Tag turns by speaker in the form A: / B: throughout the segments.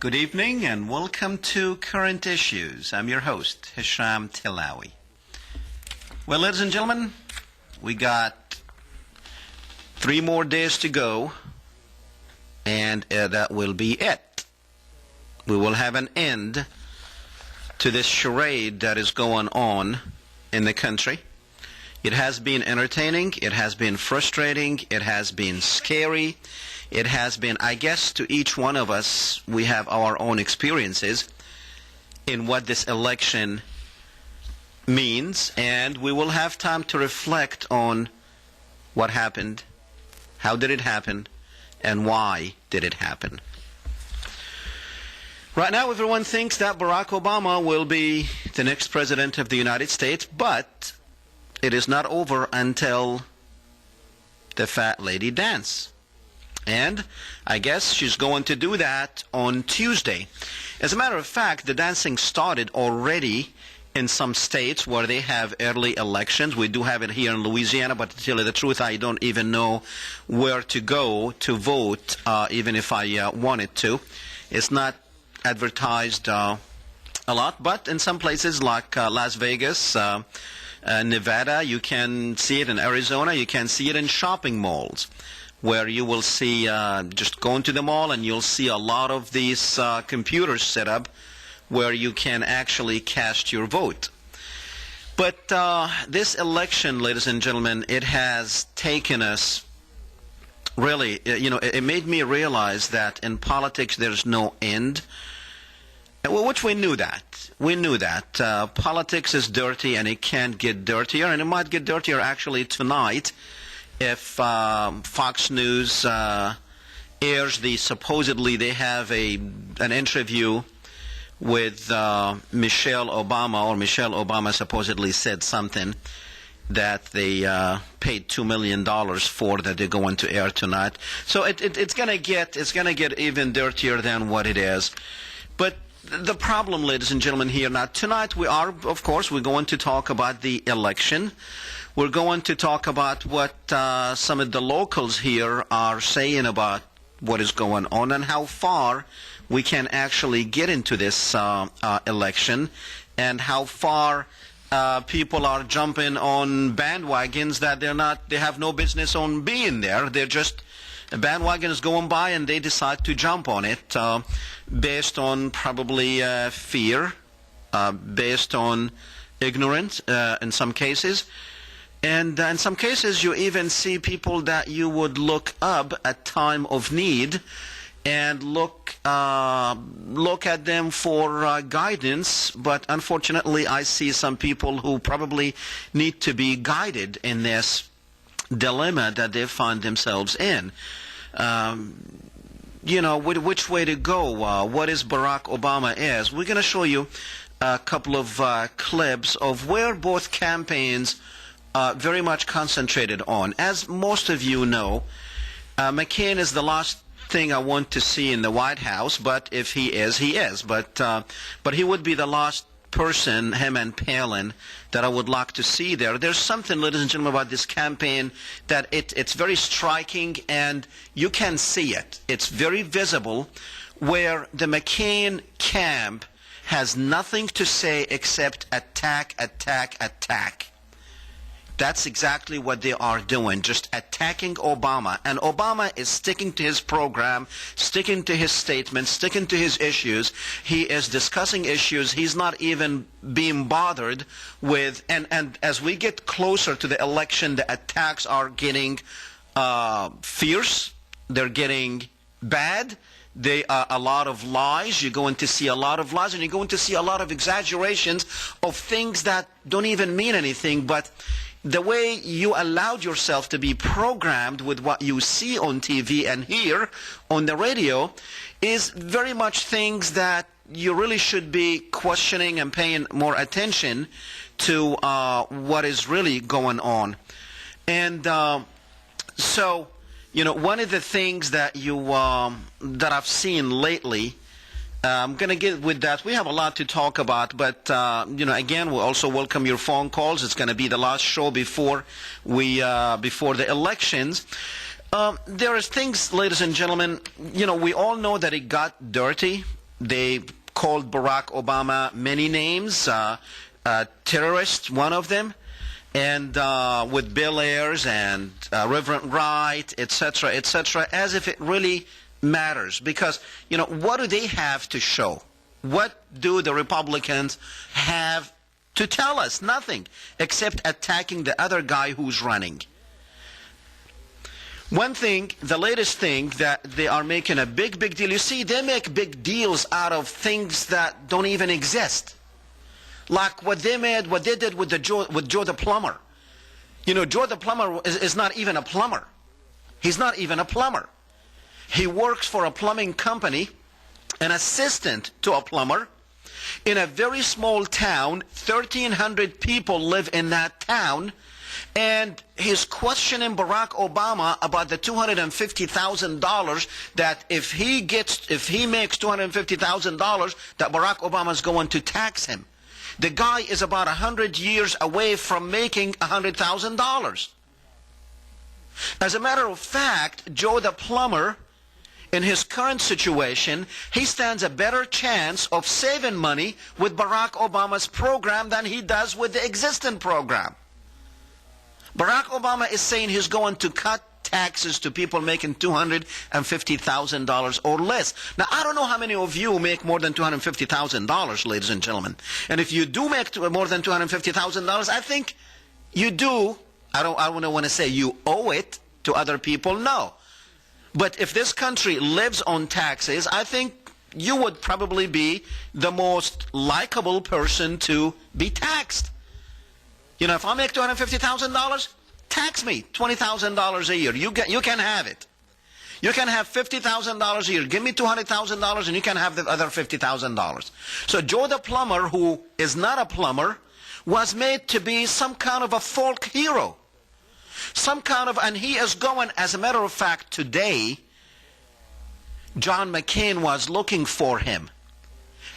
A: Good evening and welcome to Current Issues. I'm your host, Hesham Tillawi. Well, ladies and gentlemen, we got 3 more days to go, and that will be it. We will have an end to this charade that is going on in the country. It has been entertaining, it has been frustrating, it has been scary. It has been, I guess, to each one of us, we have our own experiences in what this election means, and we will have time to reflect on what happened, how did it happen, and why did it happen. Right now, everyone thinks that Barack Obama will be the next president of the United States, but it is not over until the fat lady dance. And I guess she's going to do that on Tuesday. As a matter of fact, the dancing started already in some states where they have early elections. We do have it here in Louisiana, but to tell you the truth, I don't even know where to go to vote, even if I wanted to. It's not advertised a lot, but in some places like Las Vegas, Nevada, you can see it in Arizona, you can see it in shopping malls, where you will see, just go into the mall and you'll see a lot of these computers set up where you can actually cast your vote. But this election, ladies and gentlemen, it has taken us, really, it made me realize that in politics there's no end. Well, which we knew that. We knew that. Politics is dirty and it can't get dirtier, and it might get dirtier actually tonight if Fox News airs supposedly they have an interview with Michelle Obama, or Michelle Obama supposedly said something that they paid $2 million for, that they're going to air tonight. So it's gonna get even dirtier than what it is. But the problem, ladies and gentlemen, here now tonight we're going to talk about the election. We're going to talk about what some of the locals here are saying about what is going on and how far we can actually get into this election, and how far people are jumping on bandwagons that they have no business on being there. They're just, a bandwagon is going by and they decide to jump on it based on probably fear, based on ignorance in some cases. And in some cases, you even see people that you would look up at time of need and look at them for guidance. But unfortunately, I see some people who probably need to be guided in this dilemma that they find themselves in. Which way to go? What is Barack Obama is? We're going to show you a couple of clips of where both campaigns very much concentrated on. As most of you know, McCain is the last thing I want to see in the White House, but if he is, he is. But he would be the last person, him and Palin, that I would like to see there. There's something, ladies and gentlemen, about this campaign that it's very striking, and you can see it. It's very visible, where the McCain camp has nothing to say except attack, attack, attack. That's exactly what they are doing, just attacking Obama. And Obama is sticking to his program, sticking to his statements, sticking to his issues. He is discussing issues he's not even being bothered with. And as we get closer to the election, the attacks are getting fierce. They're getting bad. They are a lot of lies. You're going to see a lot of lies, and you're going to see a lot of exaggerations of things that don't even mean anything. But the way you allowed yourself to be programmed with what you see on TV and hear on the radio is very much things that you really should be questioning and paying more attention to what is really going on. And so, one of the things that that I've seen lately, I'm going to get with that. We have a lot to talk about, but again, we also welcome your phone calls. It's going to be the last show before the elections. There are things, ladies and gentlemen, we all know that it got dirty. they called Barack Obama many names, terrorist, one of them, and with Bill Ayers and Reverend Wright, etc., etc., as if it really matters. Because, you know, what do they have to show? What do the Republicans have to tell us? Nothing, except attacking the other guy who's running. One thing, the latest thing that they are making a big deal. You see, they make big deals out of things that don't even exist. Like what they did with Joe the plumber. You know, Joe the plumber is not even a plumber. He's not even a plumber. He works for a plumbing company, an assistant to a plumber, in a very small town. 1,300 people live in that town. And he's questioning Barack Obama about the $250,000 that if he makes $250,000, that Barack Obama is going to tax him. The guy is about 100 years away from making $100,000. As a matter of fact, Joe the plumber, in his current situation, he stands a better chance of saving money with Barack Obama's program than he does with the existing program. Barack Obama is saying he's going to cut taxes to people making $250,000 or less. Now, I don't know how many of you make more than $250,000, ladies and gentlemen. And if you do make more than $250,000, I think you do. I don't want to say you owe it to other people. No. But if this country lives on taxes, I think you would probably be the most likable person to be taxed. You know, if I make $250,000, tax me $20,000 a year. You can have it. You can have $50,000 a year. Give me $200,000 and you can have the other $50,000. So Joe the plumber, who is not a plumber, was made to be some kind of a folk hero. And he is going, as a matter of fact, today, John McCain was looking for him.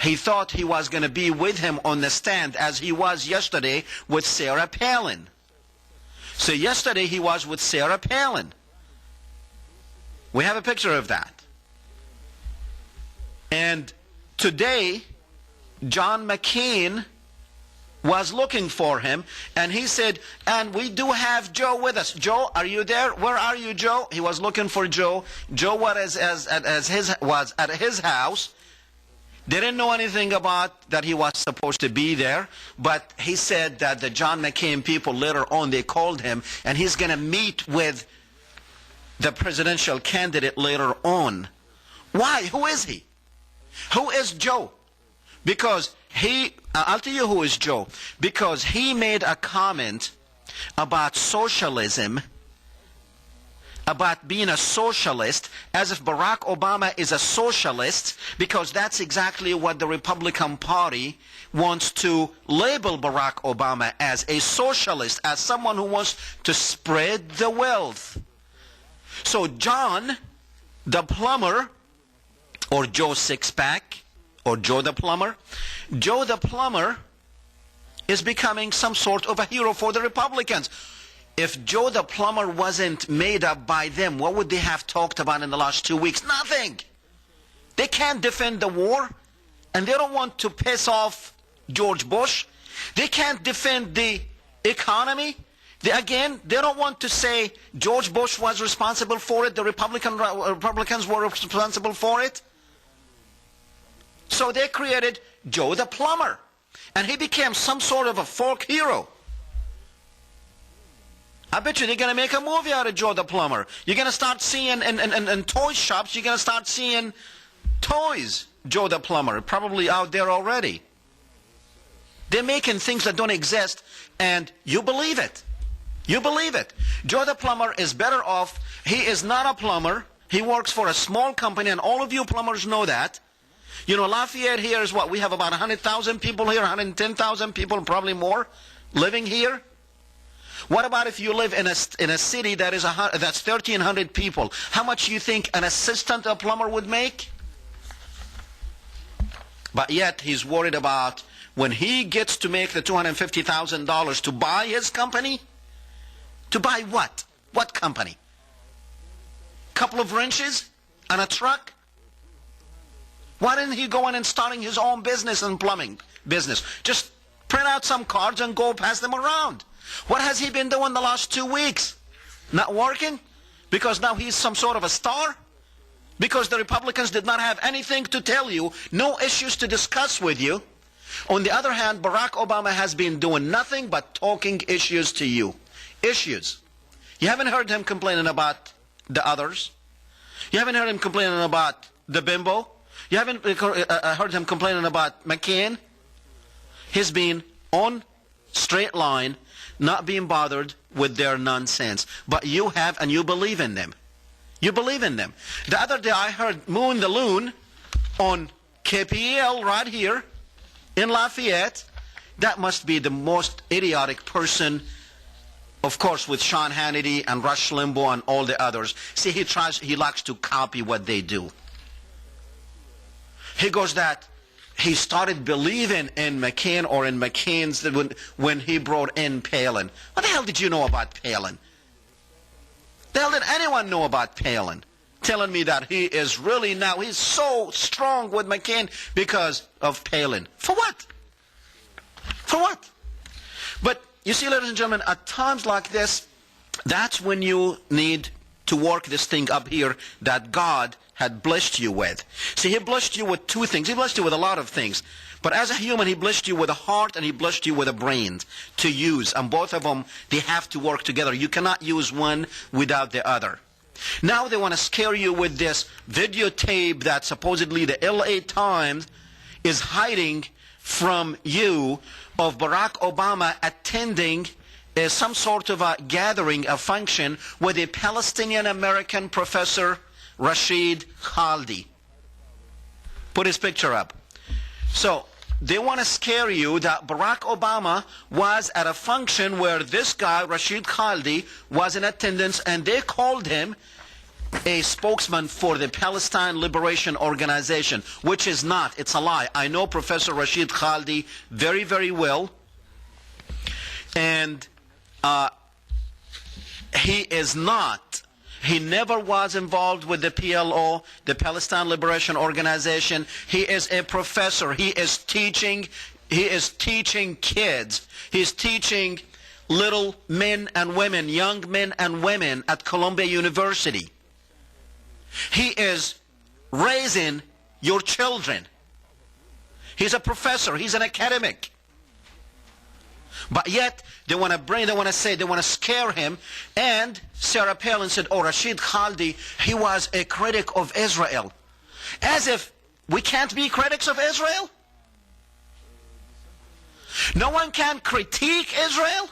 A: He thought he was going to be with him on the stand, as he was yesterday with Sarah Palin. So yesterday he was with Sarah Palin. We have a picture of that. And today, John McCain was looking for him, and he said, and we do have Joe with us. Joe, are you there? Where are you, Joe? He was looking for Joe. Joe was at his house. They didn't know anything about that he was supposed to be there, but he said that the John McCain people later on, they called him, and he's going to meet with the presidential candidate later on. Why? Who is he? Who is Joe? Because I'll tell you who is Joe. Because he made a comment about socialism, about being a socialist, as if Barack Obama is a socialist, because that's exactly what the Republican Party wants to label Barack Obama as, a socialist, as someone who wants to spread the wealth. So John the plumber, or Joe Sixpack, or Joe the plumber, Joe the plumber is becoming some sort of a hero for the Republicans. If Joe the plumber wasn't made up by them, what would they have talked about in the last 2 weeks? Nothing. They can't defend the war, and they don't want to piss off George Bush. They can't defend the economy. They don't want to say George Bush was responsible for it, the Republicans were responsible for it. So they created Joe the plumber, and he became some sort of a folk hero. I bet you they're going to make a movie out of Joe the plumber. You're going to start seeing in toy shops, you're going to start seeing toys, Joe the plumber, probably out there already. They're making things that don't exist, and you believe it. You believe it. Joe the plumber is better off. He is not a plumber. He works for a small company, and all of you plumbers know that. You know, Lafayette here is what? We have about 100,000 people here, 110,000 people, probably more, living here. What about if you live in a city that is that's 1,300 people? How much do you think an assistant, a plumber, would make? But yet he's worried about when he gets to make the $250,000 to buy his company. To buy what? What company? Couple of wrenches and a truck? Why didn't he go in and starting his own business and plumbing business? Just print out some cards and go pass them around. What has he been doing the last 2 weeks? Not working? Because now he's some sort of a star? Because the Republicans did not have anything to tell you, no issues to discuss with you. On the other hand, Barack Obama has been doing nothing but talking issues to you. Issues. You haven't heard him complaining about the others. You haven't heard him complaining about the bimbo. You haven't heard him complaining about McCain. He's been on straight line, not being bothered with their nonsense. But you have, and you believe in them. You believe in them. The other day I heard Moon the Loon on KPEL right here in Lafayette. That must be the most idiotic person, of course, with Sean Hannity and Rush Limbaugh and all the others. See, he likes to copy what they do. He goes that he started believing in McCain or in McCain's when he brought in Palin. What the hell did you know about Palin? The hell did anyone know about Palin? Telling me that he is really now, he's so strong with McCain because of Palin. For what? For what? But you see, ladies and gentlemen, at times like this, that's when you need to work this thing up here that God had blessed you with. See, he blessed you with two things. He blessed you with a lot of things. But as a human, he blessed you with a heart and he blessed you with a brain to use. And both of them, they have to work together. You cannot use one without the other. Now they want to scare you with this videotape that supposedly the LA Times is hiding from you of Barack Obama attending some sort of a gathering, a function with a Palestinian-American professor, Rashid Khaldi. Put his picture up. So they want to scare you that Barack Obama was at a function where this guy, Rashid Khaldi, was in attendance, and they called him a spokesman for the Palestine Liberation Organization, which is not. It's a lie. I know Professor Rashid Khaldi very, very well, and he is not. He never was involved with the PLO, the Palestine Liberation Organization. He is a professor. He is teaching kids. He's teaching little men and women, young men and women at Columbia University. He is raising your children. He's a professor. He's an academic. But yet, they want to scare him. And Sarah Palin said, oh, Rashid Khaldi, he was a critic of Israel. As if we can't be critics of Israel? No one can critique Israel?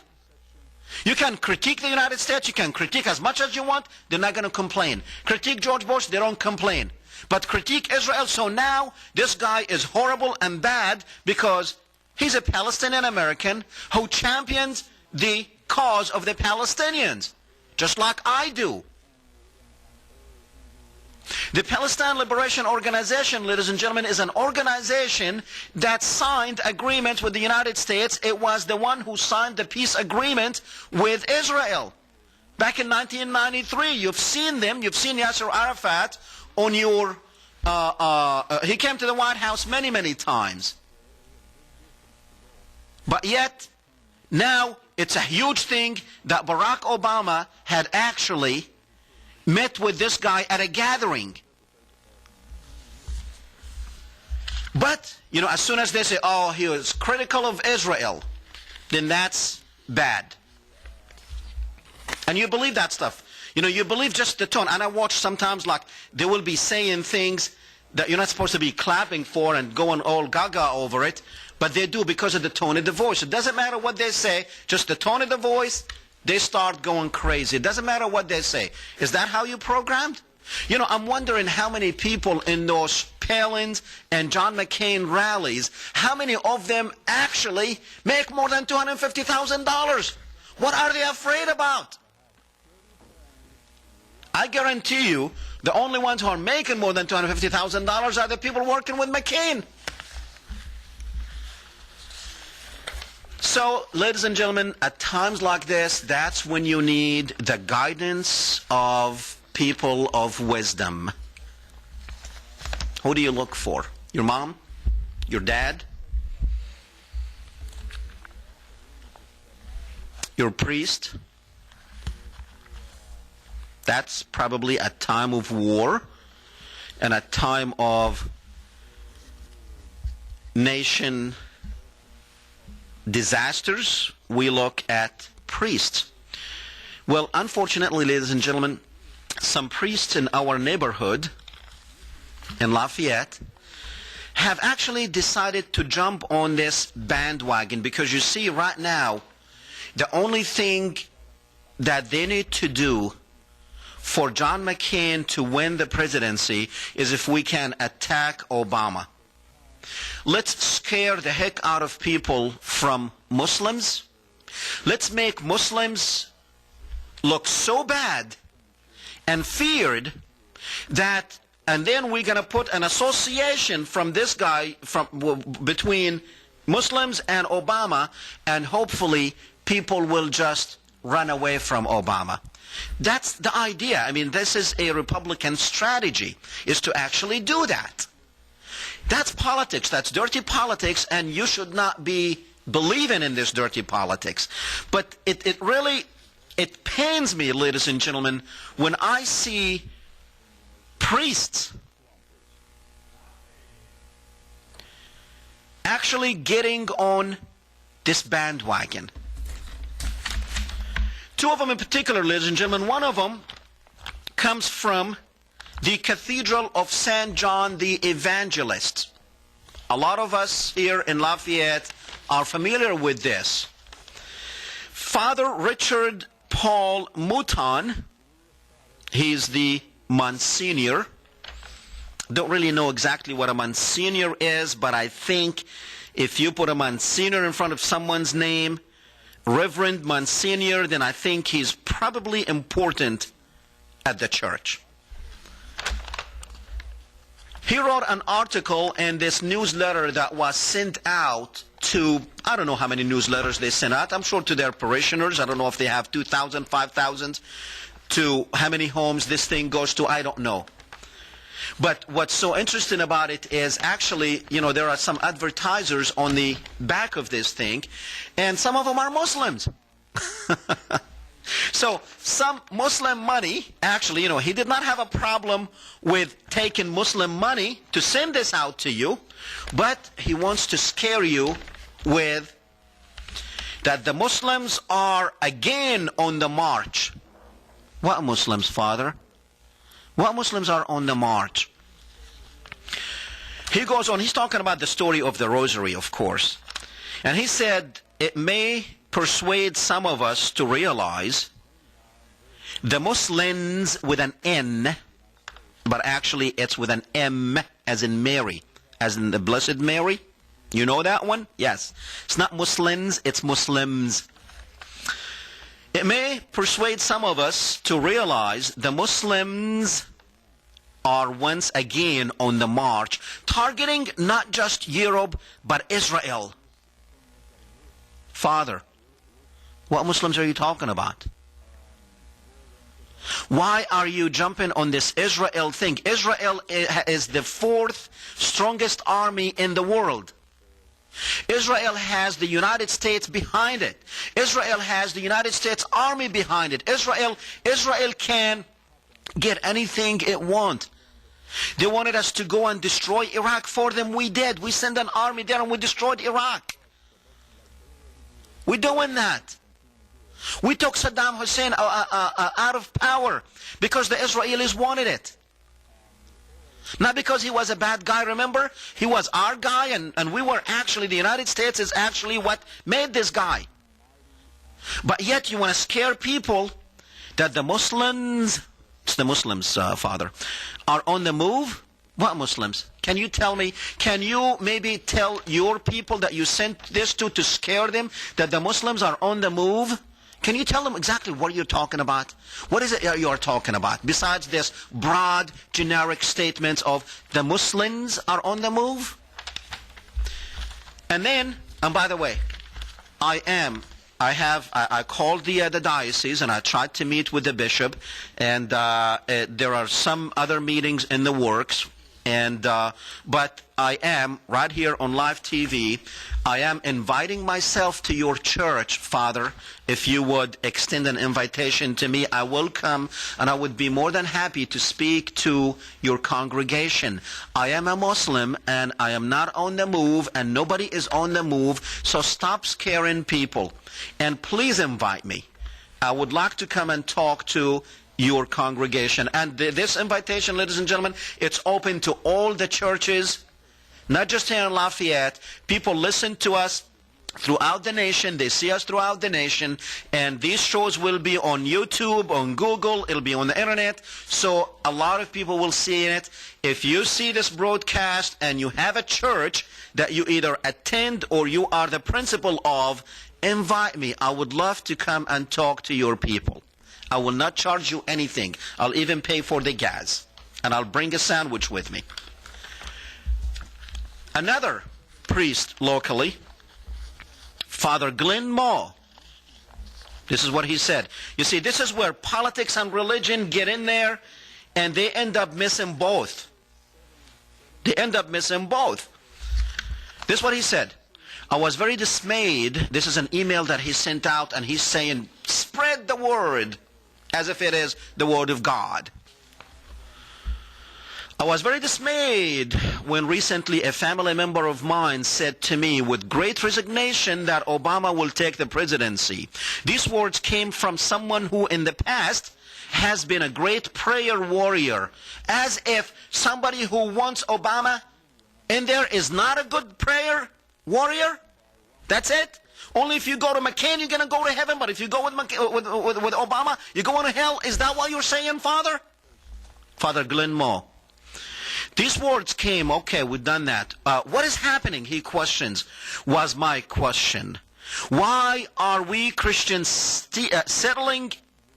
A: You can critique the United States, you can critique as much as you want, they're not going to complain. Critique George Bush, they don't complain. But critique Israel, so now this guy is horrible and bad because he's a Palestinian American who champions the cause of the Palestinians, just like I do. The Palestine Liberation Organization, ladies and gentlemen, is an organization that signed agreements with the United States. It was the one who signed the peace agreement with Israel back in 1993. You've seen them. You've seen Yasser Arafat on your... he came to the White House many, many times. But yet, now it's a huge thing that Barack Obama had actually met with this guy at a gathering. But, you know, as soon as they say, oh, he was critical of Israel, then that's bad. And you believe that stuff. You know, you believe just the tone. And I watch sometimes, like, they will be saying things that you're not supposed to be clapping for and going all gaga over it, but they do because of the tone of the voice. It doesn't matter what they say, just the tone of the voice, they start going crazy. It doesn't matter what they say. Is that how you programmed? You know, I'm wondering how many people in those Palin's and John McCain rallies, how many of them actually make more than $250,000? What are they afraid about? I guarantee you, the only ones who are making more than $250,000 are the people working with McCain. So, ladies and gentlemen, at times like this, that's when you need the guidance of people of wisdom. Who do you look for? your mom, your dad, your priest. That's probably a time of war and a time of nation disasters. We look at priests. Well, unfortunately, ladies and gentlemen, some priests in our neighborhood in Lafayette have actually decided to jump on this bandwagon, because you see right now, the only thing that they need to do for John McCain to win the presidency is if we can attack Obama. Let's scare the heck out of people from Muslims. Let's make Muslims look so bad and feared that, and then we're going to put an association from this guy between Muslims and Obama, and hopefully people will just run away from Obama. That's the idea. I mean, this is a Republican strategy, is to actually do that. That's politics. That's dirty politics, and you should not be believing in this dirty politics. But it really pains me, ladies and gentlemen, when I see priests actually getting on this bandwagon. Two of them in particular, ladies and gentlemen. One of them comes from the Cathedral of St. John the Evangelist. A lot of us here in Lafayette are familiar with this. Father Richard Paul Mouton, he's the Monsignor. Don't really know exactly what a Monsignor is, but I think if you put a Monsignor in front of someone's name, Reverend Monsignor, then I think he's probably important at the church. He wrote an article in this newsletter that was sent out to, I don't know how many newsletters they sent out. I'm sure to their parishioners. I don't know if they have 2,000, 5,000. To how many homes this thing goes to, I don't know. But what's so interesting about it is actually, you know, there are some advertisers on the back of this thing, and some of them are Muslims. So some Muslim money, actually, you know, he did not have a problem with taking Muslim money to send this out to you, but he wants to scare you with that the Muslims are again on the march. What Muslims, Father? What Muslims are on the march? He goes on, he's talking about the story of the rosary, of course. And he said, it may persuade some of us to realize the Muslims with an N, but actually it's with an M, as in Mary, as in the Blessed Mary. You know that one? Yes. It's not Muslims, it's Muslims. It may persuade some of us to realize the Muslims are once again on the march, targeting not just Europe, but Israel. Father, what Muslims are you talking about? Why are you jumping on this Israel thing? Israel is the fourth strongest army in the world. Israel has the United States behind it. Israel has the United States Army behind it. Israel can get anything it wants. They wanted us to go and destroy Iraq. For them, we did. We sent an army there and we destroyed Iraq. We're doing that. We took Saddam Hussein out of power because the Israelis wanted it. Not because he was a bad guy, remember? He was our guy, and we were actually, the United States is actually what made this guy. But yet you want to scare people that the Muslims, it's the Muslims, Father, are on the move? What Muslims? Can you tell me, can you maybe tell your people that you sent this to scare them, that the Muslims are on the move? Can you tell them exactly what you're talking about? What is it you're talking about? Besides this broad, generic statements of the Muslims are on the move? And then, and by the way, I called the diocese and I tried to meet with the bishop, and there are some other meetings in the works. And but I am right here on live TV. I am inviting myself to your church, Father. If you would extend an invitation to me, I will come, and I would be more than happy to speak to your congregation. I am a Muslim, and I am not on the move, and nobody is on the move. So stop scaring people, and please invite me. I would like to come and talk to your congregation. And this invitation, ladies and gentlemen, it's open to all the churches, not just here in Lafayette. People listen to us throughout the nation. They see us throughout the nation. And these shows will be on YouTube, on Google. It'll be on the internet. So a lot of people will see it. If you see this broadcast and you have a church that you either attend or you are the principal of, invite me. I would love to come and talk to your people. I will not charge you anything. I'll even pay for the gas. And I'll bring a sandwich with me. Another priest locally, Father Glenn Moore. This is what he said. You see, this is where politics and religion get in there, and they end up missing both. They end up missing both. This is what he said. I was very dismayed. This is an email that he sent out, and he's saying, spread the word as if it is the word of God. I was very dismayed when recently a family member of mine said to me with great resignation that Obama will take the presidency. These words came from someone who in the past has been a great prayer warrior, as if somebody who wants Obama in there is not a good prayer warrior. That's it. Only if you go to McCain, you're going to go to heaven. But if you go with Obama, you're going to hell. Is that what you're saying, Father? Father Glenn Moore. These words came, okay, we've done that. What is happening, he questions, was my question. Why are we Christians settling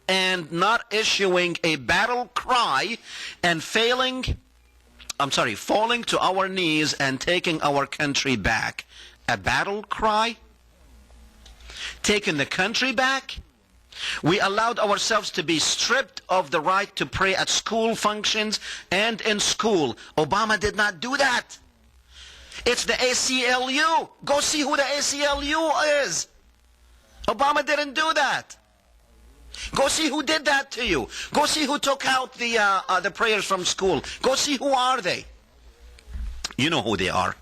A: and not issuing a battle cry and falling to our knees and taking our country back? A battle cry? Taking the country back? We allowed ourselves to be stripped of the right to pray at school functions and in school. Obama did not do that. It's the ACLU. Go see who the ACLU is. Obama didn't do that. Go see who did that to you. Go see who took out the prayers from school. Go see who are they. You know who they are.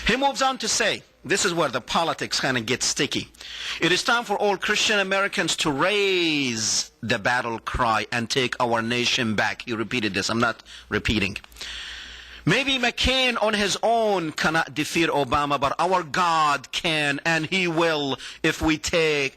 A: He moves on to say, this is where the politics kind of gets sticky. It is time for all Christian Americans to raise the battle cry and take our nation back. He repeated this. I'm not repeating. Maybe McCain on his own cannot defeat Obama, but our God can, and he will if we take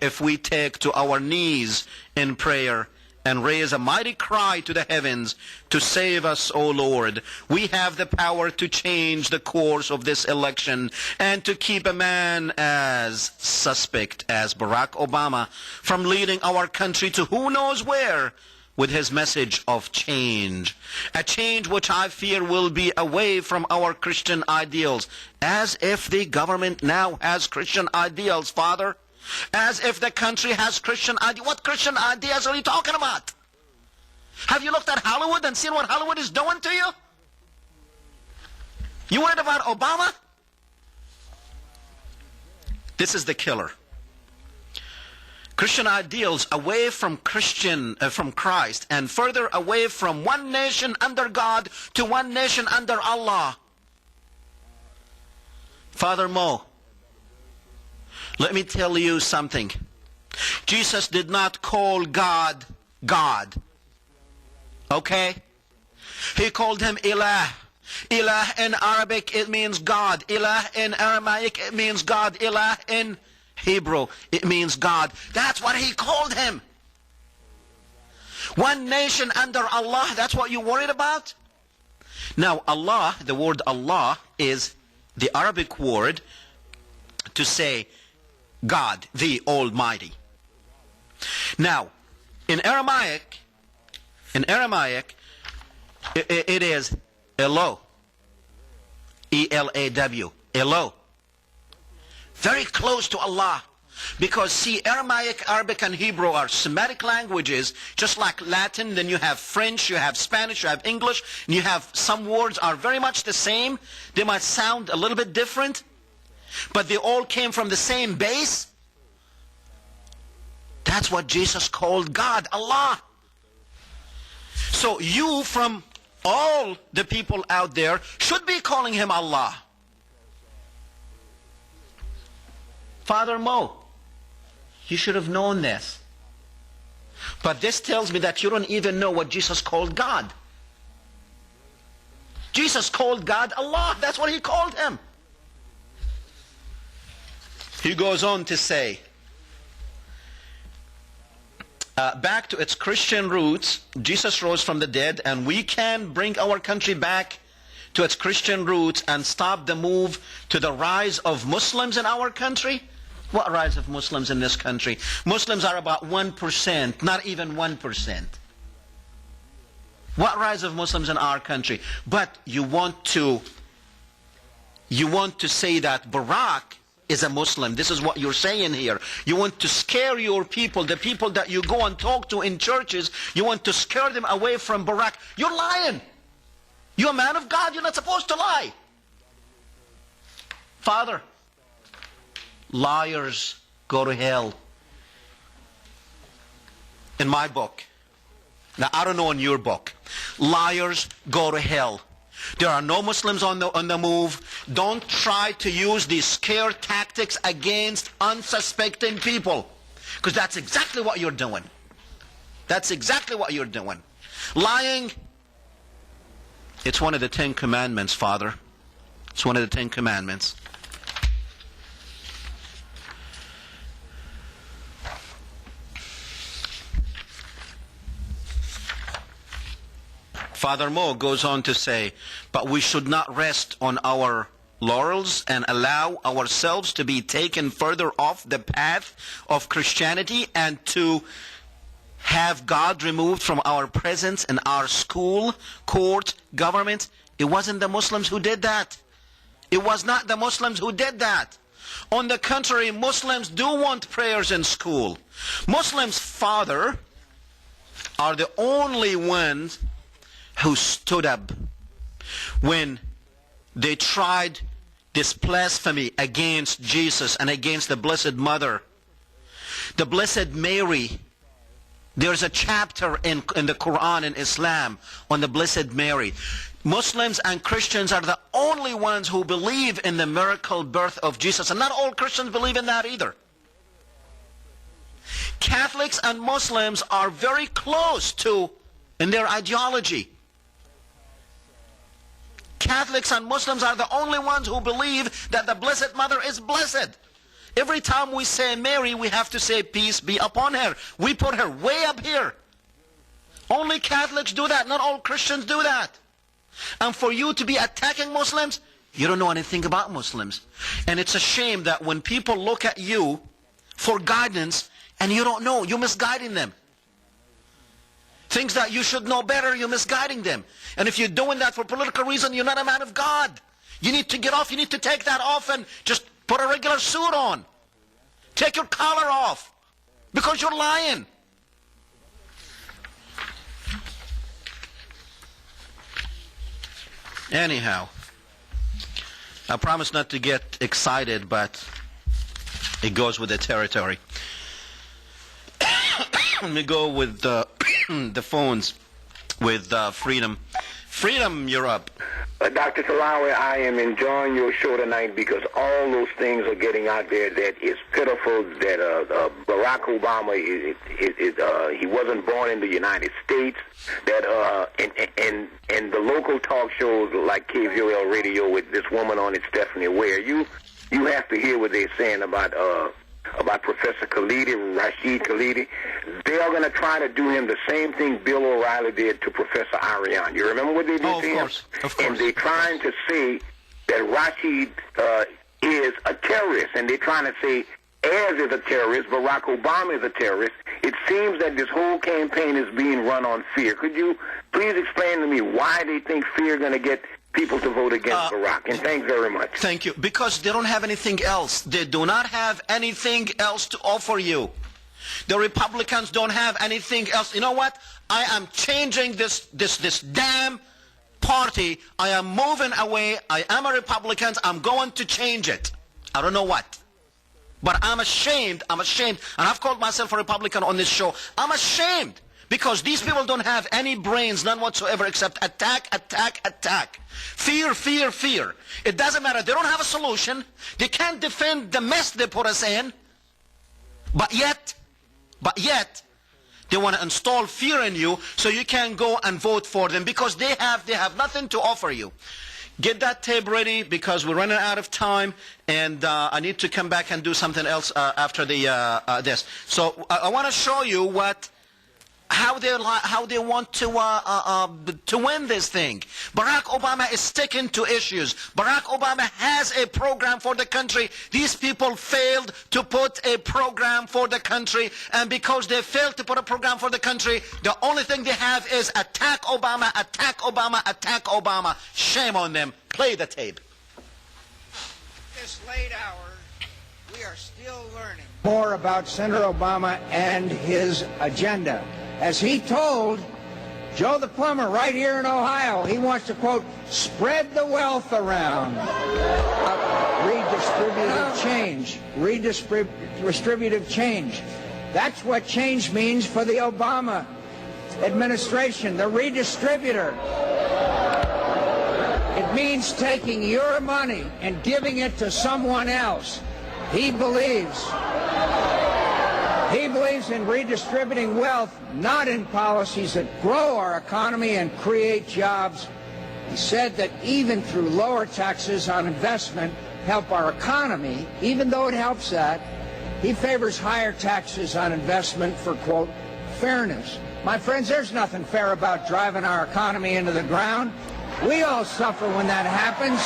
A: to our knees in prayer and raise a mighty cry to the heavens to save us, O Lord. We have the power to change the course of this election and to keep a man as suspect as Barack Obama from leading our country to who knows where with his message of change. A change which I fear will be away from our Christian ideals. As if the government now has Christian ideals, Father. As if the country has Christian ideas. What Christian ideas are you talking about? Have you looked at Hollywood and seen what Hollywood is doing to you? You worried about Obama? This is the killer. Christian ideals away from Christ, and further away from one nation under God to one nation under Allah. Father Mo, let me tell you something. Jesus did not call God, God. Okay? He called him Ilah. Ilah in Arabic, it means God. Ilah in Aramaic, it means God. Ilah in Hebrew, it means God. That's what he called him. One nation under Allah, that's what you worried about? Now, Allah, the word Allah is the Arabic word to say God, the Almighty. Now, in Aramaic, it is Elo. E-L-A-W. Elo. Very close to Allah. Because see, Aramaic, Arabic, and Hebrew are Semitic languages, just like Latin. Then you have French, you have Spanish, you have English, and you have some words are very much the same. They might sound a little bit different, but they all came from the same base. That's what Jesus called God, Allah. So you, from all the people out there, should be calling him Allah. Father Mo, you should have known this. But this tells me that you don't even know what Jesus called God. Jesus called God Allah. That's what he called him. He goes on to say, back to its Christian roots, Jesus rose from the dead, and we can bring our country back to its Christian roots and stop the move to the rise of Muslims in our country. What rise of Muslims in this country? Muslims are about 1%, not even 1%. What rise of Muslims in our country? But you want to say that Barack is a Muslim. This is what you're saying here. You want to scare your people, the people that you go and talk to in churches, you want to scare them away from Barack. You're lying. You're a man of God. You're not supposed to lie. Father, liars go to hell. In my book. Now, I don't know in your book. Liars go to hell. There are no Muslims on the move. Don't try to use these scare tactics against unsuspecting people. Because that's exactly what you're doing. That's exactly what you're doing. Lying, it's one of the 10 commandments, Father. It's one of the 10 commandments. Father Mo goes on to say, but we should not rest on our laurels and allow ourselves to be taken further off the path of Christianity and to have God removed from our presence in our school, court, government. It wasn't the Muslims who did that. It was not the Muslims who did that. On the contrary, Muslims do want prayers in school. Muslims, Father, are the only ones who stood up when they tried this blasphemy against Jesus and against the Blessed Mother. The Blessed Mary. There's a chapter in the Quran in Islam on the Blessed Mary. Muslims and Christians are the only ones who believe in the miracle birth of Jesus. And not all Christians believe in that either. Catholics and Muslims are very close in their ideology. Catholics and Muslims are the only ones who believe that the Blessed Mother is blessed. Every time we say Mary, we have to say peace be upon her. We put her way up here. Only Catholics do that. Not all Christians do that. And for you to be attacking Muslims, you don't know anything about Muslims. And it's a shame that when people look at you for guidance and you don't know, you're misguiding them. Things that you should know better, you're misguiding them. And if you're doing that for political reason, you're not a man of God. You need to get off. You need to take that off and just put a regular suit on. Take your collar off. Because you're lying. Anyhow, I promise not to get excited, but it goes with the territory. Let me go with the phones with Freedom. Freedom, you're up.
B: Dr. Tillawi, I am enjoying your show tonight because all those things are getting out there that is pitiful, that Barack Obama, he wasn't born in the United States, that and the local talk shows like KVOL Radio with this woman on it, Stephanie Ware, you have to hear what they're saying about Professor Rashid Khalidi. They are going to try to do him the same thing Bill O'Reilly did to Professor Arian. You remember what they did to him?
A: Of course.
B: And they're trying to say that Rashid is a terrorist, and they're trying to say Ayers is a terrorist, Barack Obama is a terrorist. It seems that this whole campaign is being run on fear. Could you please explain to me why they think fear is going to get people to vote against Barack. And thanks very much.
A: Thank you. Because they don't have anything else. They do not have anything else to offer you. The Republicans don't have anything else. You know what? I am changing this damn party. I am moving away. I am a Republican. I'm going to change it. I don't know what. But I'm ashamed. I'm ashamed. And I've called myself a Republican on this show. I'm ashamed. Because these people don't have any brains, none whatsoever, except attack, attack, attack. Fear, fear, fear. It doesn't matter. They don't have a solution. They can't defend the mess they put us in. But yet, they want to install fear in you so you can go and vote for them because they have nothing to offer you. Get that tape ready because we're running out of time, and I need to come back and do something else after this. So I want to show you how they want to win this thing. Barack Obama is sticking to issues. Barack Obama has a program for the country. These people failed to put a program for the country, and because they failed to put a program for the country, the only thing they have is attack Obama, attack Obama, attack Obama. Shame on them. Play the tape.
C: This late hour, we are still learning
D: more about Senator Obama and his agenda. As he told Joe the plumber right here in Ohio, he wants to, quote, spread the wealth around. Redistributive change. Redistributive change. That's what change means for the Obama administration, the redistributor. It means taking your money and giving it to someone else. He believes in redistributing wealth, not in policies that grow our economy and create jobs. He said that even through lower taxes on investment help our economy, even though it helps that, he favors higher taxes on investment for, quote, fairness. My friends, there's nothing fair about driving our economy into the ground. We all suffer when that happens.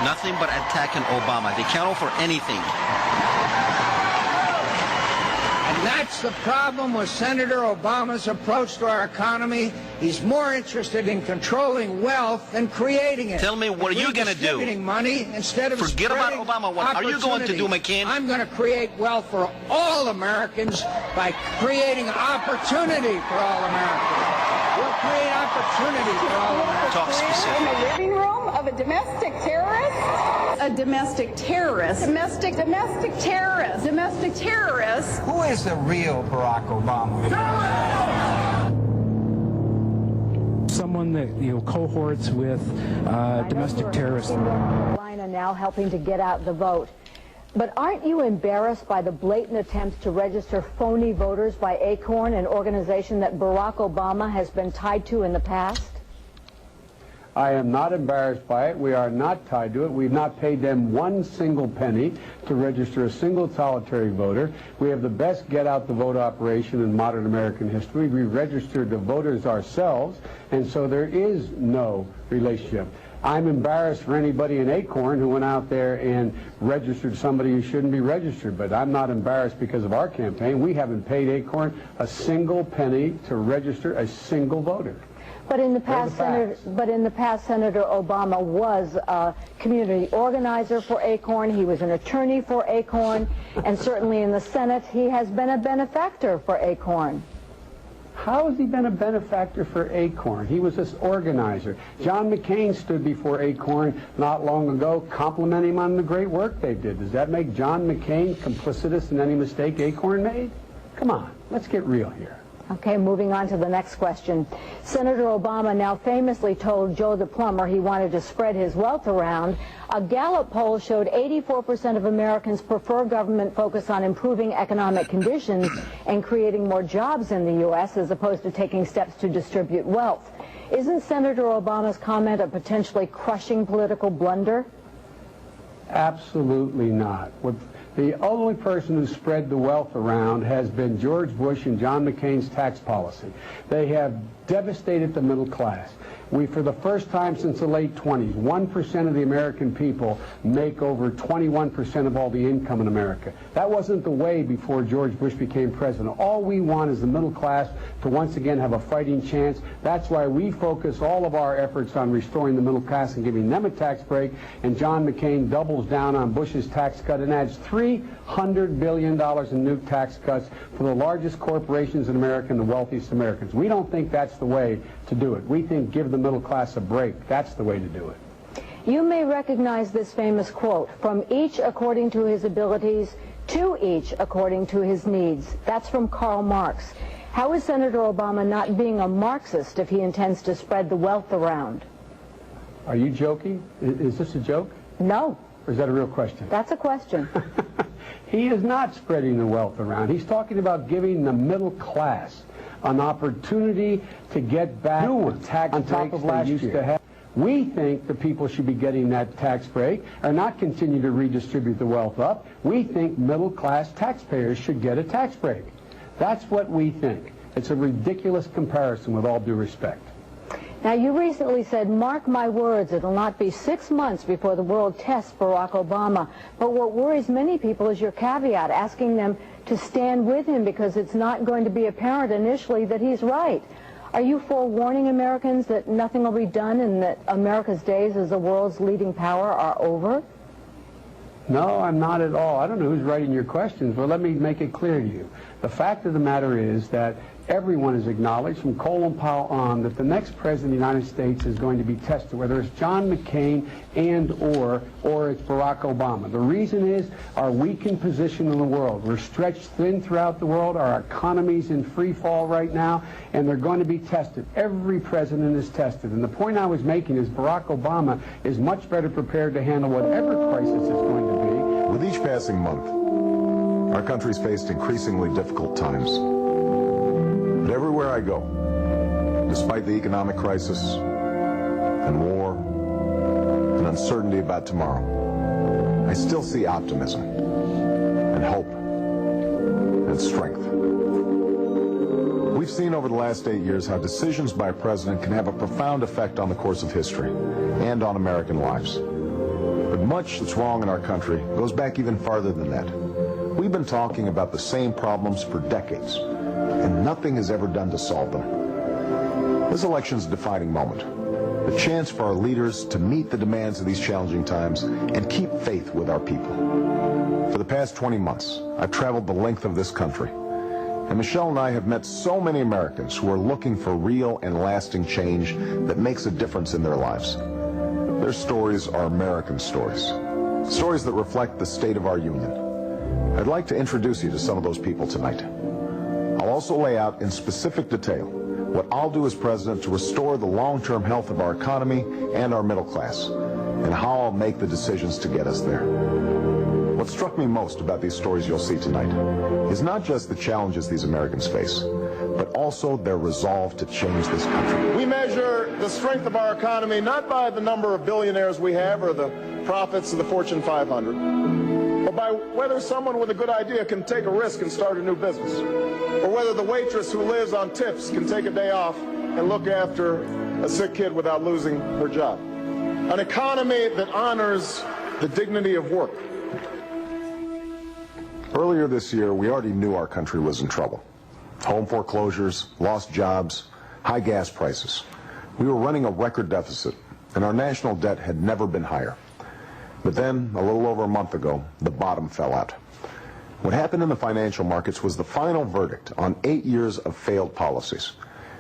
A: Nothing but attacking Obama. They can't offer anything.
D: And that's the problem with Senator Obama's approach to our economy. He's more interested in controlling wealth than creating it.
A: Tell me, what are you going to do?
D: Redistributing money instead of
A: forget about Obama. What are you going to do, McCain?
D: I'm going to create wealth for all Americans by creating opportunity for all Americans. We'll create opportunity for all Americans.
A: Talk specific.
E: In the living room of a domestic terrorist? A domestic terrorist. Domestic terrorist. Domestic terrorist.
C: Who is the real Barack Obama?
F: Someone that cohorts with domestic terrorists.
G: Carolina now helping to get out the vote. But aren't you embarrassed by the blatant attempts to register phony voters by Acorn, an organization that Barack Obama has been tied to in the past?
H: I am not embarrassed by it. We are not tied to it. We've not paid them one single penny to register a single solitary voter. We have the best get-out-the-vote operation in modern American history. We registered the voters ourselves, and so there is no relationship. I'm embarrassed for anybody in Acorn who went out there and registered somebody who shouldn't be registered, but I'm not embarrassed because of our campaign. We haven't paid Acorn a single penny to register a single voter.
G: But in the past, Senator Obama was a community organizer for Acorn. He was an attorney for Acorn, and certainly in the Senate, he has been a benefactor for Acorn.
H: How has he been a benefactor for Acorn? He was this organizer. John McCain stood before Acorn not long ago, complimenting him on the great work they did. Does that make John McCain complicitous in any mistake Acorn made? Come on, let's get real here.
G: Okay, moving on to the next question. Senator Obama now famously told Joe the plumber he wanted to spread his wealth around. A Gallup poll showed 84% of Americans prefer government focus on improving economic conditions and creating more jobs in the U.S. as opposed to taking steps to distribute wealth. Isn't Senator Obama's comment a potentially crushing political blunder?
H: Absolutely not. The only person who spread the wealth around has been George Bush and John McCain's tax policy. They have devastated the middle class. We, for the first time since the late 20s, 1% of the American people make over 21% of all the income in America. That wasn't the way before George Bush became president. All we want is the middle class to once again have a fighting chance. That's why we focus all of our efforts on restoring the middle class and giving them a tax break. And John McCain doubles down on Bush's tax cut and adds $300 billion in new tax cuts for the largest corporations in America and the wealthiest Americans. We don't think that's the way to do it. We think give the middle class a break. That's the way to do it.
G: You may recognize this famous quote, "From each according to his abilities, to each according to his needs." That's from Karl Marx. How is Senator Obama not being a Marxist if he intends to spread the wealth around?
H: Are you joking? Is this a joke?
G: No.
H: Or is that a real question?
G: That's a question.
H: He is not spreading the wealth around. He's talking about giving the middle class an opportunity to get back the tax on top of last year. We think the people should be getting that tax break or not continue to redistribute the wealth up. We think middle-class taxpayers should get a tax break. That's what we think. It's a ridiculous comparison with all due respect.
G: Now, you recently said, mark my words, it'll not be 6 months before the world tests Barack Obama. But what worries many people is your caveat, asking them to stand with him because it's not going to be apparent initially that he's right. Are you forewarning Americans that nothing will be done and that America's days as the world's leading power are over?
H: No, I'm not at all. I don't know who's writing your questions, but let me make it clear to you. The fact of the matter is that everyone has acknowledged, from Colin Powell on, that the next president of the United States is going to be tested, whether it's John McCain or it's Barack Obama. The reason is our weakened position in the world. We're stretched thin throughout the world. Our economy's in free fall right now, and they're going to be tested. Every president is tested. And the point I was making is Barack Obama is much better prepared to handle whatever crisis it's going to be.
I: With each passing month, our country's faced increasingly difficult times. But everywhere I go, despite the economic crisis and war and uncertainty about tomorrow, I still see optimism and hope and strength. We've seen over the last 8 years how decisions by a president can have a profound effect on the course of history and on American lives. But much that's wrong in our country goes back even farther than that. We've been talking about the same problems for decades, and nothing is ever done to solve them. This election's a defining moment, a chance for our leaders to meet the demands of these challenging times and keep faith with our people. For the past 20 months, I've traveled the length of this country, and Michelle and I have met so many Americans who are looking for real and lasting change that makes a difference in their lives. Their stories are American stories, stories that reflect the state of our union. I'd like to introduce you to some of those people tonight. I'll also lay out in specific detail what I'll do as president to restore the long-term health of our economy and our middle class, and how I'll make the decisions to get us there. What struck me most about these stories you'll see tonight is not just the challenges these Americans face, but also their resolve to change this country.
J: We measure the strength of our economy not by the number of billionaires we have or the profits of the Fortune 500, but by whether someone with a good idea can take a risk and start a new business, or whether the waitress who lives on tips can take a day off and look after a sick kid without losing her job. An economy that honors the dignity of work.
I: Earlier this year, we already knew our country was in trouble. Home foreclosures, lost jobs, high gas prices. We were running a record deficit, and our national debt had never been higher. But then, a little over a month ago, the bottom fell out. What happened in the financial markets was the final verdict on 8 years of failed policies.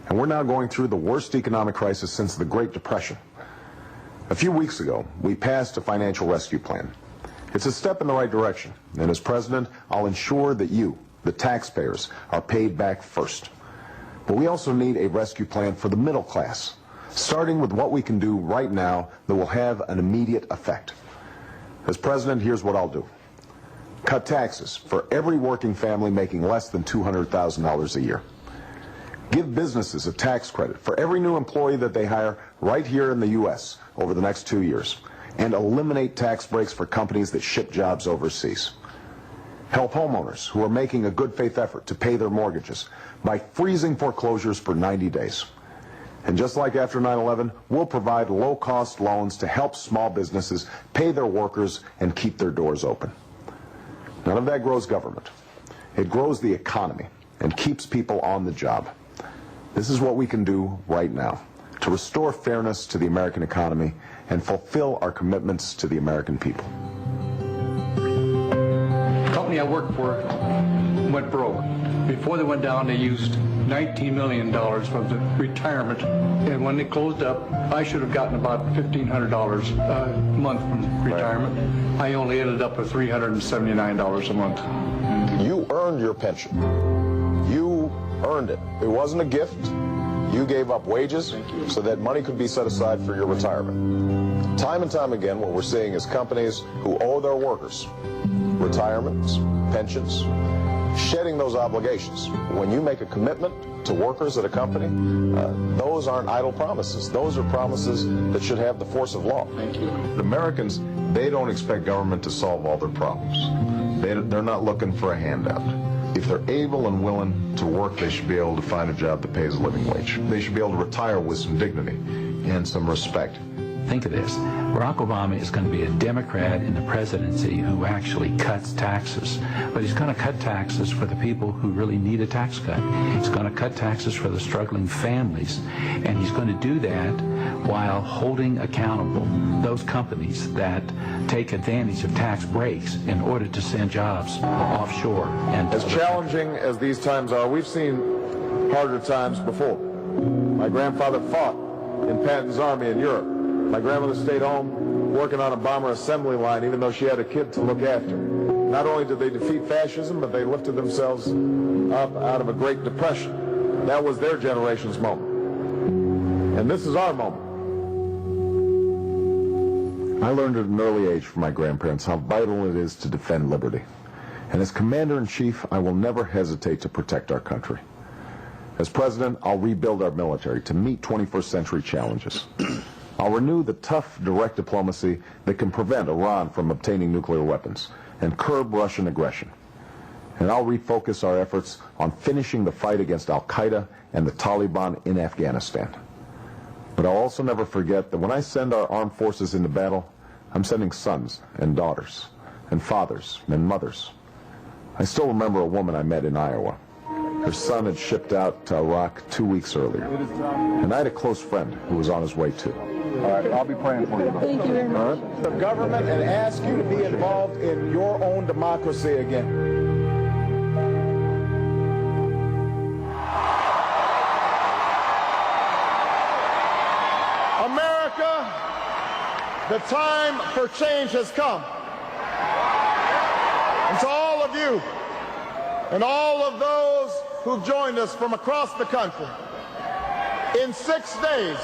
I: And we're now going through the worst economic crisis since the Great Depression. A few weeks ago, we passed a financial rescue plan. It's a step in the right direction, and as president, I'll ensure that you, the taxpayers, are paid back first. But we also need a rescue plan for the middle class, starting with what we can do right now that will have an immediate effect. As president, here's what I'll do. Cut taxes for every working family making less than $200,000 a year. Give businesses a tax credit for every new employee that they hire right here in the U.S. over the next 2 years, and eliminate tax breaks for companies that ship jobs overseas. Help homeowners who are making a good faith effort to pay their mortgages by freezing foreclosures for 90 days. And just like after 9/11, we'll provide low-cost loans to help small businesses pay their workers and keep their doors open. None of that grows government. It grows the economy and keeps people on the job. This is what we can do right now to restore fairness to the American economy and fulfill our commitments to the American people.
K: The company I worked for went broke. Before they went down, they used $19 million from the retirement, and when they closed up, I should have gotten about $1,500 a month from retirement. I only ended up with $379 a month.
I: You earned your pension. You earned it. It wasn't a gift. You gave up wages so that money could be set aside for your retirement. Time and time again, what we're seeing is companies who owe their workers retirements, pensions, shedding those obligations. When you make a commitment to workers at a company, those aren't idle promises. Those are promises that should have the force of law.
K: Thank you.
I: Americans, they don't expect government to solve all their problems. They're not looking for a handout. If they're able and willing to work, they should be able to find a job that pays a living wage. They should be able to retire with some dignity and some respect.
F: Think of this. Barack Obama is going to be a Democrat in the presidency who actually cuts taxes. But he's going to cut taxes for the people who really need a tax cut. He's going to cut taxes for the struggling families. And he's going to do that while holding accountable those companies that take advantage of tax breaks in order to send jobs offshore. And
J: as challenging as these times are, we've seen harder times before. My grandfather fought in Patton's army in Europe. My grandmother stayed home working on a bomber assembly line even though she had a kid to look after. Not only did they defeat fascism, but they lifted themselves up out of a Great Depression. That was their generation's moment. And this is our moment.
I: I learned at an early age from my grandparents how vital it is to defend liberty. And as Commander-in-Chief, I will never hesitate to protect our country. As President, I'll rebuild our military to meet 21st century challenges. I'll renew the tough, direct diplomacy that can prevent Iran from obtaining nuclear weapons and curb Russian aggression. And I'll refocus our efforts on finishing the fight against al-Qaeda and the Taliban in Afghanistan. But I'll also never forget that when I send our armed forces into battle, I'm sending sons and daughters and fathers and mothers. I still remember a woman I met in Iowa. Her son had shipped out to Iraq 2 weeks earlier. And I had a close friend who was on his way too.
J: All right, I'll be praying for you.
G: Thank you very much.
J: The government and ask you to be involved in your own democracy again. America, the time for change has come. And to all of you and all of those who've joined us from across the country, in 6 days,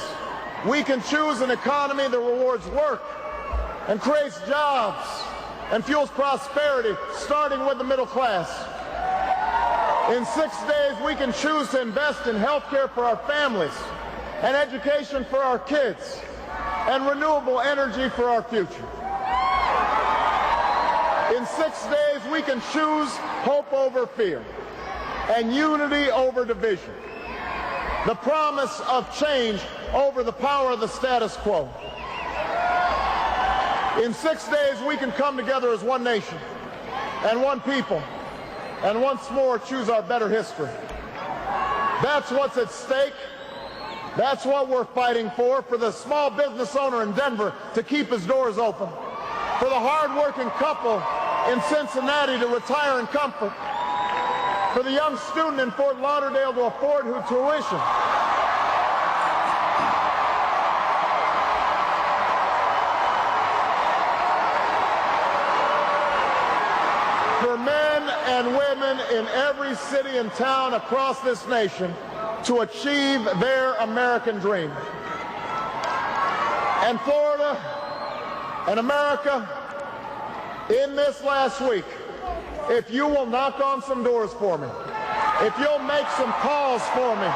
J: we can choose an economy that rewards work and creates jobs and fuels prosperity, starting with the middle class. In 6 days, we can choose to invest in health care for our families and education for our kids and renewable energy for our future. In 6 days, we can choose hope over fear and unity over division. The promise of change over the power of the status quo. In 6 days, we can come together as one nation and one people and once more choose our better history. That's what's at stake. That's what we're fighting for the small business owner in Denver to keep his doors open, for the hard-working couple in Cincinnati to retire in comfort, for the young student in Fort Lauderdale to afford her tuition, for men and women in every city and town across this nation to achieve their American dream. And Florida and America, in this last week, if you will knock on some doors for me, if you'll make some calls for me,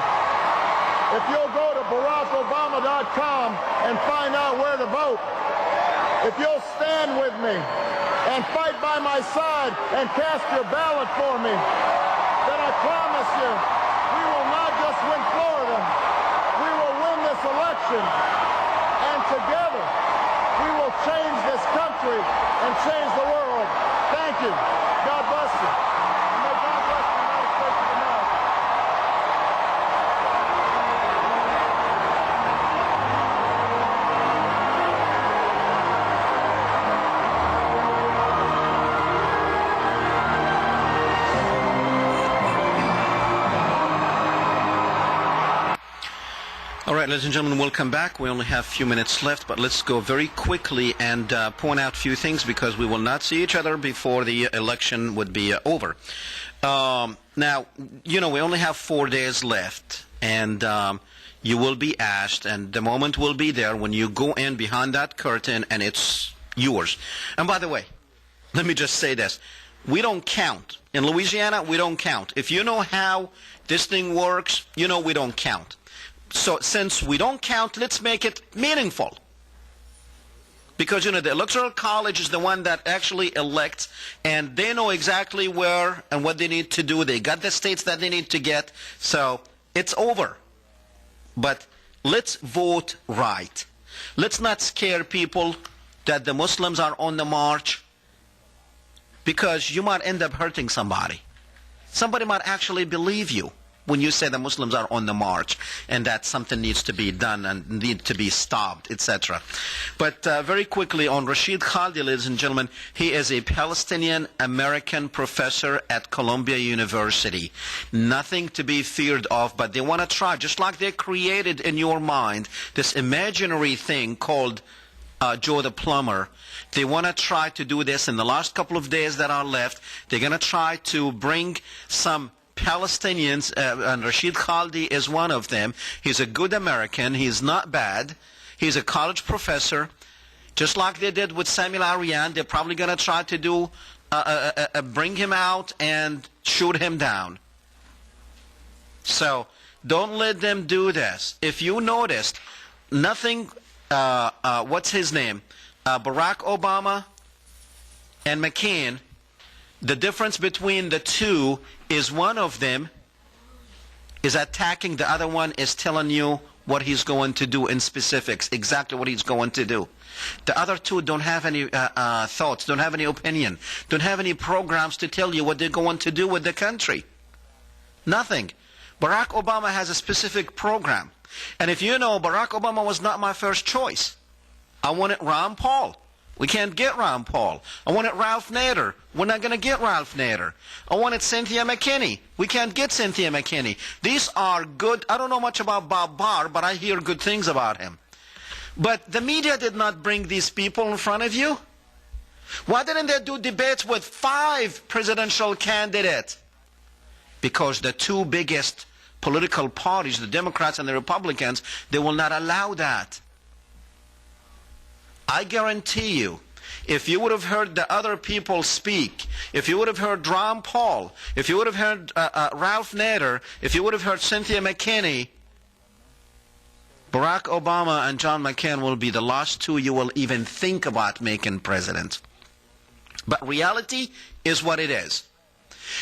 J: if you'll go to BarackObama.com and find out where to vote, if you'll stand with me and fight by my side and cast your ballot for me, then I promise you, we will not just win Florida, we will win this election, and together we will change this country and change the world. Thank you. God bless you. And may God bless the United States of America.
A: All right, ladies and gentlemen, we'll come back. We only have a few minutes left, but let's go very quickly and point out a few things because we will not see each other before the election would be over. Now, you know, we only have 4 days left, and you will be asked, and the moment will be there when you go in behind that curtain, and it's yours. And by the way, let me just say this. We don't count. In Louisiana, we don't count. If you know how this thing works, you know we don't count. So since we don't count, let's make it meaningful. Because, you know, the Electoral College is the one that actually elects, and they know exactly where and what they need to do. They got the states that they need to get. So it's over. But let's vote right. Let's not scare people that the Muslims are on the march, because you might end up hurting somebody. Somebody might actually believe you when you say the Muslims are on the march and that something needs to be done and need to be stopped, etc. But very quickly on Rashid Khaldi, ladies and gentlemen, he is a Palestinian-American professor at Columbia University. Nothing to be feared of, but they want to try, just like they created in your mind this imaginary thing called Joe the Plumber. They want to try to do this in the last couple of days that are left. They're going to try to bring some Palestinians, and Rashid Khaldi is one of them. He's a good American. He's not bad. He's a college professor. Just like they did with Samuel Arian, they're probably going to try to do bring him out and shoot him down. So don't let them do this. If you noticed, nothing, what's his name? Barack Obama and McCain, the difference between the two is one of them is attacking, the other one is telling you what he's going to do in specifics, exactly what he's going to do. The other two don't have any thoughts, don't have any opinion, don't have any programs to tell you what they're going to do with the country. Nothing. Barack Obama has a specific program. And if you know, Barack Obama was not my first choice. I wanted Ron Paul. We can't get Ron Paul. I wanted Ralph Nader. We're not going to get Ralph Nader. I wanted Cynthia McKinney. We can't get Cynthia McKinney. These are good. I don't know much about Bob Barr, but I hear good things about him. But the media did not bring these people in front of you. Why didn't they do debates with 5 presidential candidates? Because the two biggest political parties, the Democrats and the Republicans, they will not allow that. I guarantee you, if you would have heard the other people speak, if you would have heard Ron Paul, if you would have heard Ralph Nader, if you would have heard Cynthia McKinney, Barack Obama and John McCain will be the last two you will even think about making president. But reality is what it is.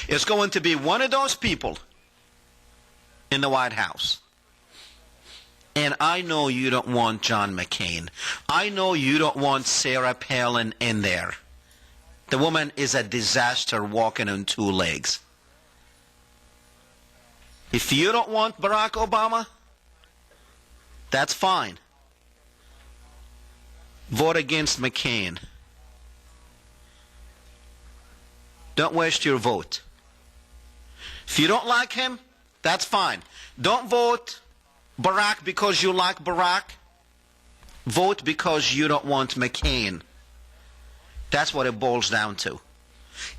A: It's going to be one of those people in the White House. And I know you don't want John McCain. I know you don't want Sarah Palin in there. The woman is a disaster walking on 2 legs. If you don't want Barack Obama, that's fine. Vote against McCain. Don't waste your vote. If you don't like him, that's fine. Don't vote Barack because you like Barack. Vote because you don't want McCain. That's what it boils down to.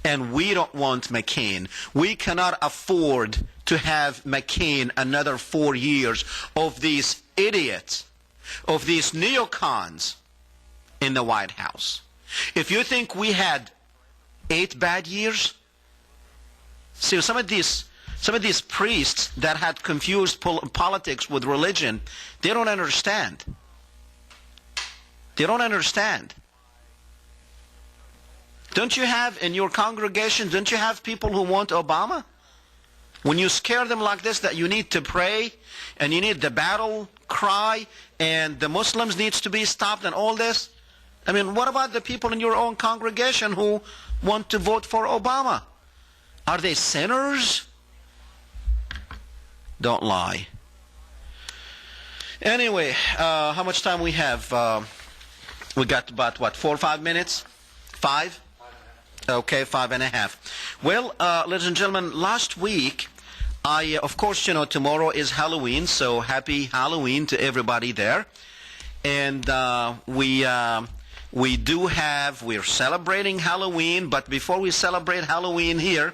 A: And we don't want McCain. We cannot afford to have McCain another 4 years of these idiots, of these neocons in the White House. If you think we had 8 bad years, see, some of these priests that had confused politics with religion, they don't understand. They don't understand. Don't you have in your congregation, don't you have people who want Obama? When you scare them like this that you need to pray and you need the battle cry and the Muslims needs to be stopped and all this? I mean, what about the people in your own congregation who want to vote for Obama? Are they sinners? Don't lie. Anyway, how much time we have? We got about, what, 4 or 5 minutes? 5? Okay, 5.5. Well, ladies and gentlemen, last week, of course, tomorrow is Halloween, so happy Halloween to everybody there. And we're celebrating Halloween, but before we celebrate Halloween here,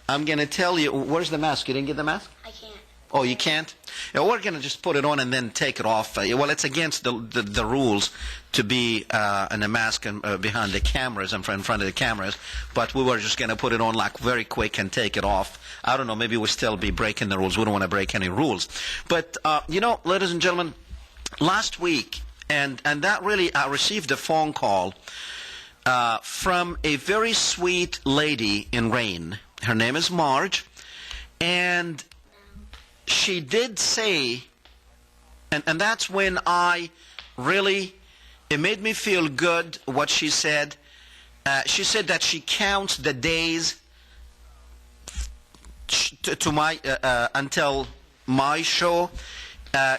A: I'm going to tell you, where's the mask? You didn't get the mask?
L: I can't.
A: Oh, you can't? Yeah, we're going to just put it on and then take it off. Well, it's against the rules to be in a mask behind the cameras, in front of the cameras, but we were just going to put it on like very quick and take it off. I don't know, maybe we'll still be breaking the rules. We don't want to break any rules. But, ladies and gentlemen, last week, and that really, I received a phone call from a very sweet lady in Rain. Her name is Marge, and she did say, and that's when it made me feel good what she said. She said that she counts the days to my until my show.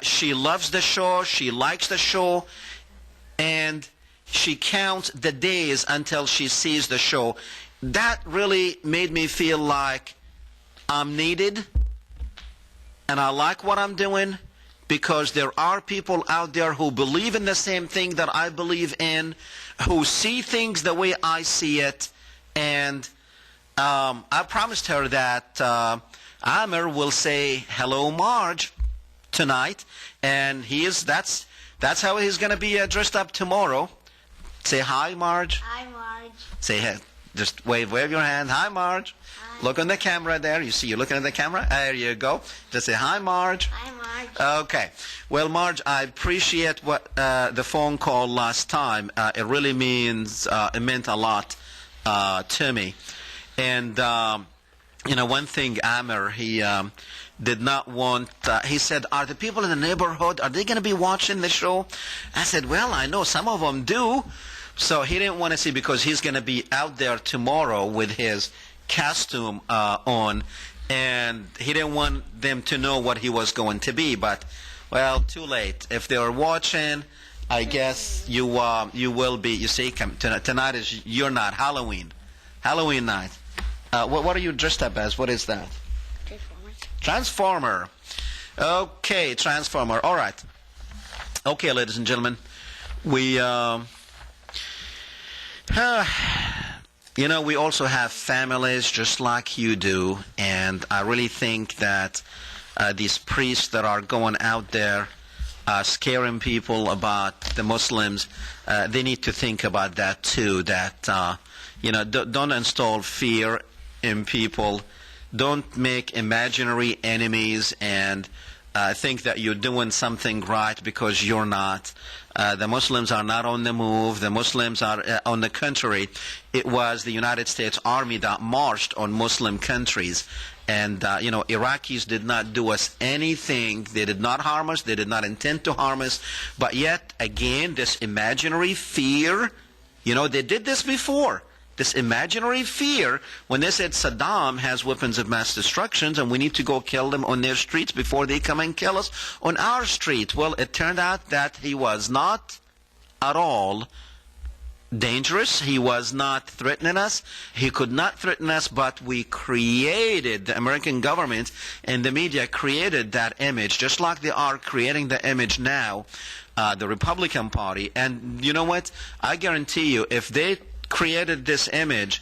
A: She loves the show, she likes the show, and she counts the days until she sees the show. That really made me feel like I'm needed, and I like what I'm doing, because there are people out there who believe in the same thing that I believe in, who see things the way I see it, and I promised her that Amir will say, "Hello, Marge," tonight, and that's how he's going to be dressed up tomorrow. Say hi, Marge.
L: Hi, Marge.
A: Say hey. Just wave your hand. Hi, Marge. Hi. Look on the camera there. You see you're looking at the camera? There you go. Just say hi, Marge.
L: Hi, Marge.
A: Okay. Well, Marge, I appreciate what the phone call last time. It really it meant a lot to me. And, one thing, Amir, he did not want, he said, are the people in the neighborhood, are they going to be watching the show? I said, well, I know some of them do. So he didn't want to see, because he's going to be out there tomorrow with his costume on, and he didn't want them to know what he was going to be. But, well, too late. If they are watching, I guess you will be. You see, tonight is your night, Halloween night. What are you dressed up as? What is that? Transformer. Okay, Transformer. All right. Okay, ladies and gentlemen, we we also have families just like you do, and I really think that these priests that are going out there scaring people about the Muslims, they need to think about that too, that don't install fear in people, don't make imaginary enemies and think that you're doing something right because you're not. The Muslims are not on the move. The Muslims are, on the contrary, it was the United States Army that marched on Muslim countries. And, Iraqis did not do us anything. They did not harm us. They did not intend to harm us. But yet, again, this imaginary fear, they did this before. This imaginary fear, when they said Saddam has weapons of mass destruction and we need to go kill them on their streets before they come and kill us on our street. Well, it turned out that he was not at all dangerous. He was not threatening us. He could not threaten us, but we created, the American government and the media created that image, just like they are creating the image now, the Republican Party. And you know what? I guarantee you, if they created this image,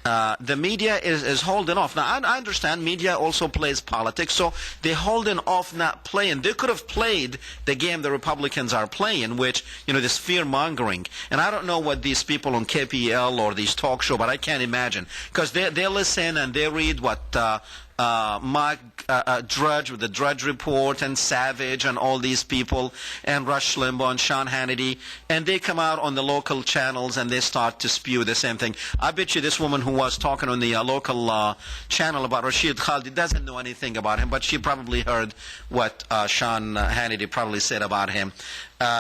A: the media is holding off. Now, I understand media also plays politics, so they're holding off not playing. They could have played the game the Republicans are playing, which, this fear-mongering. And I don't know what these people on KPL or these talk show, but I can't imagine. Because they listen and they read what Drudge with the Drudge Report and Savage and all these people and Rush Limbaugh and Sean Hannity, and they come out on the local channels and they start to spew the same thing. I bet you this woman who was talking on the local channel about Rashid Khaldi doesn't know anything about him, but she probably heard what Sean Hannity probably said about him.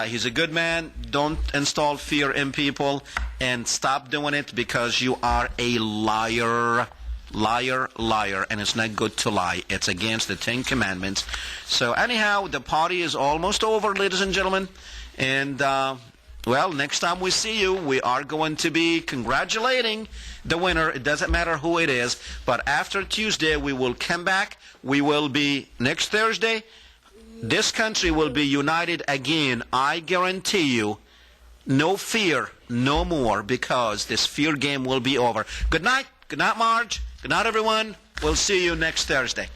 A: He's a good man. Don't install fear in people and stop doing it, because you are a liar. Liar, liar, and it's not good to lie. It's against the 10 Commandments. So anyhow, the party is almost over, ladies and gentlemen. And, well, next time we see you, we are going to be congratulating the winner. It doesn't matter who it is. But after Tuesday, we will come back. We will be, next Thursday, this country will be united again. I guarantee you. No fear, no more, because this fear game will be over. Good night. Good night, Marge. Good night, everyone. We'll see you next Thursday.